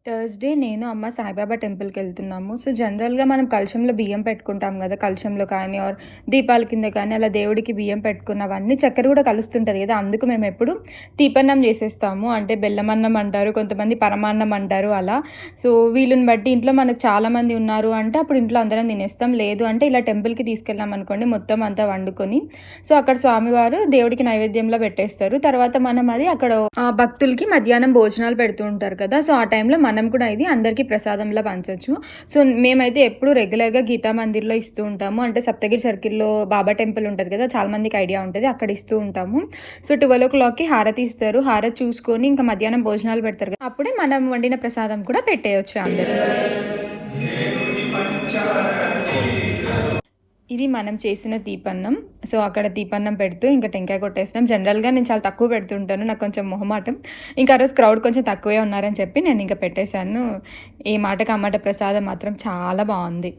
Thursday నేను, అమ్మ Saibaba టెంపుల్‌కెళ్తున్నాము. So, జనరల్‌గా మనం కలశంలో బియ్యం పెట్టుకుంటాం గదా! కలశంలో కానీ దీపాల కింద కానీ అలా దేవుడికి బియ్యం పెట్టుకున్నవన్నీ చక్కెర గూడా కలుస్తుంటది గదా! అందుకు మేమెప్పుడు తీపన్నం జేసేస్తాము. అంటే బెల్లమన్నం అంటారు, కొంతమంది పరమాన్నం అంటారు అలా. సో, వీలుని బట్టి ఇంట్లో మనకు చాలామంది ఉన్నారు అంటే అప్పుడు ఇంట్లో అందరం తినేస్తాం. లేదు అంటే ఇలా టెంపుల్‌కి తీసుకెళ్ళామనుకోండి మొత్తం అంతా వండుకొని, సో, అక్కడ స్వామివారు దేవుడికి నైవేద్యంలో పెట్టేస్తారు. తర్వాత మనం అది అక్కడ భక్తులకి మధ్యాహ్నం భోజనాలు పెడుతూ ఉంటారు కదా! సో, ఆ టైంలో మనం కూడా ఇది అందరికీ ప్రసాదంలా పంచొచ్చు. సో, మేమైతే ఎప్పుడు రెగ్యులర్‌గా గీతా మందిర్‌లో ఇస్తూ ఉంటాము. అంటే సప్తగిరి సర్కిల్‌లో బాబా టెంపుల్ ఉంటది కదా! చాలా మందికి ఐడియా ఉంటది. అక్కడ ఇస్తూ ఉంటాము. సో, 12:00కి హారతి ఇస్తారు. హారతి చూసుకొని ఇంకా మధ్యాహ్నం భోజనాలు పెడతారు కదా! అప్పుడే మనం వండిన ప్రసాదం కూడా పెట్టేయొచ్చు అందరికి. ఇది మనం చేసిన తీపన్నం. సో, అక్కడ తీపన్నం పెడుతూ ఇంకా టెంకాయ కొట్టేసినాం. జనరల్‌గా నేను చాలా తక్కువ పెడుతుంటాను. నాకు కొంచెం మొహమాటం. ఇంకా ఆ రోజు క్రౌడ్ కొంచెం తక్కువే ఉన్నారని చెప్పి నేను ఇంక పెట్టేశాను. ఈ మాటకి ఆ మాట ప్రసాదం మాత్రం చాలా బావుంది.